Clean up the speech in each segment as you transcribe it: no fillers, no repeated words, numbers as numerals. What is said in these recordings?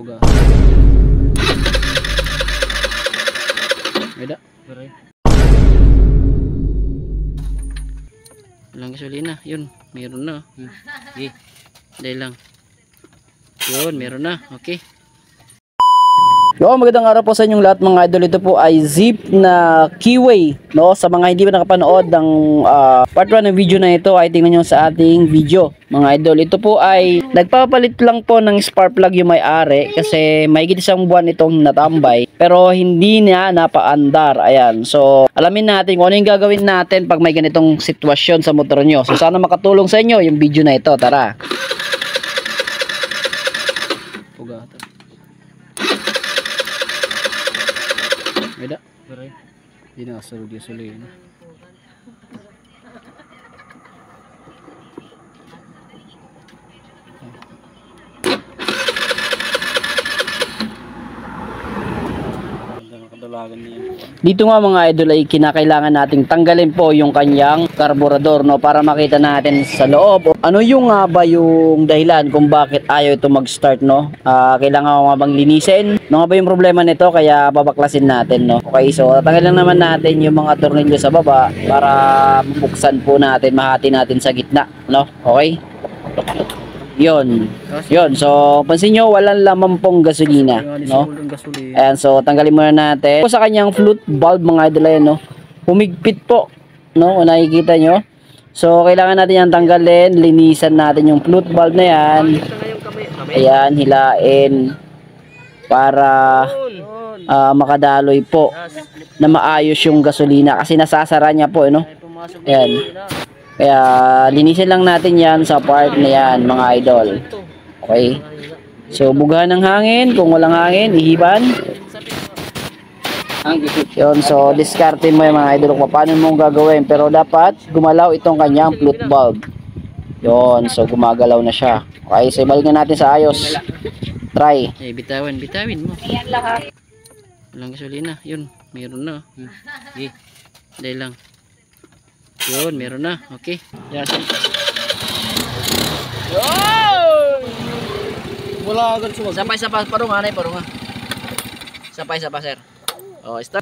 Puga. Ada. Walang gasolina. Yun, meron na. Okay. Dahil lang. Yun, meron na. Okay. Yo, magandang araw po sa inyong lahat mga idol. Ito po ay Zip na keyway, no? Sa mga hindi pa nakapanood ng part 1 ng video na ito, ay tingnan nyo sa ating video mga idol. Ito po ay nagpapalit lang po ng spark plug yung may-ari kasi mahigit isang buwan itong natambay pero hindi niya napaandar. Ayan, so alamin natin kung ano yung gagawin natin pag may ganitong sitwasyon sa motor nyo. So sana makatulong sa inyo yung video na ito. Tara. Beda. Hindi na asal-asal yun. Dito nga mga idol ay kinakailangan nating tanggalin po yung kanyang karburador, no, para makita natin sa loob ano yung nga ba yung dahilan kung bakit ayaw ito mag-start, no. Kailangan ko nga bang linisin, ano nga ba yung problema nito, kaya babaklasin natin, no. Okay, so tatanggalin naman natin yung mga tornilyo sa baba para mabuksan po natin, mahati natin sa gitna, no. Okay, yun. So pansin nyo, walang laman pong gasolina, no. And so tanggalin muna natin sa kanyang flute valve mga idol, no. Humigpit po, no, kung nakikita nyo. So kailangan natin yan tanggalin, linisan natin yung flute valve na yan. Ayan, hilain para makadaloy po na maayos yung gasolina kasi nasasara niya po, no. Ayan. Kaya linisin lang natin yan sa part na yan mga idol. Okay. So bugahan ng hangin, kung walang hangin ihiban. Yun, so diskarte mo yung mga idol kung paano mong gagawin, pero dapat gumalaw itong kanyang flute valve. Yun, so gumagalaw na siya. Okay, so ibalik na natin sa ayos. Try. Bitawin mo. Ayan lahat. Walang gasolina. Yun, meron na. Okay. Dahil lang. Yun, meron na. Okay. Yes. Yun! Wala agad sumag. Sapay-sapay. Parunga. Sapay-sapay, sir. Oh, start.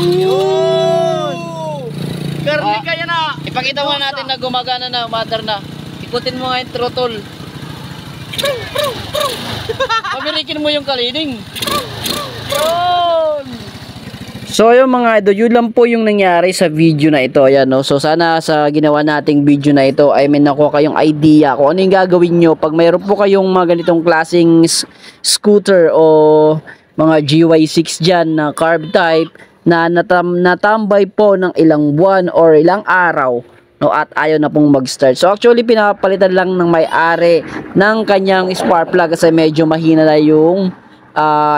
Yun! Garni kaya na. Ipakita mo natin na gumagana na, mother na. Ikutin mo nga yung throttle. Pabirikin mo yung kalining. Yun! So yung mga idol, yun lang po yung nangyari sa video na ito. Ayan, no? So sana sa ginawa nating video na ito ay may nakuha kayong idea kung ano yung gagawin nyo pag mayroon po kayong mga ganitong klaseng scooter o mga GY6 dyan na carb type na natambay po ng ilang buwan or ilang araw, no, at ayaw na pong mag-start. So actually pinapalitan lang ng may-ari ng kanyang spark plug kasi medyo mahina na yung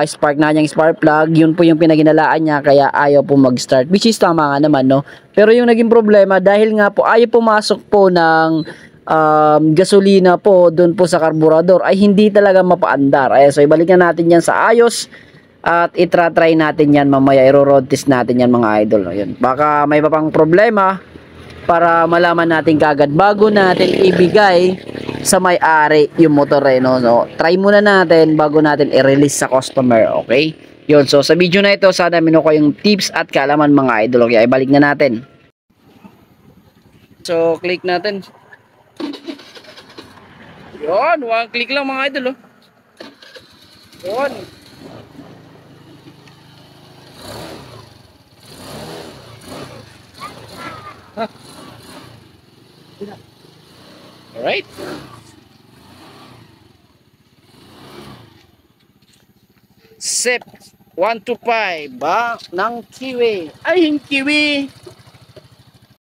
spark na niyang spark plug. Yun po yung pinaginalaan niya kaya ayaw po mag-start, which is tama nga naman, no. Pero yung naging problema dahil nga po ayaw pumasok po ng gasolina po doon po sa karburador ay hindi talaga mapaandar. So ibalik na natin yan sa ayos at itra-try natin yan mamaya, i-road test natin yan mga idol, no? Yun. Baka may pa pang problema para malaman natin kagad bago natin ibigay sa may-ari yung motor, no? So try muna natin bago natin i-release sa customer. Okay, yun. So sa video na ito sana minuko yung tips at kaalaman mga idol. Okay, ibalik na natin. So click natin. Yun, one click lang mga idol, oh. Yun. Alright. Sip 125 ba ng kiwi. Ay, yung kiwi.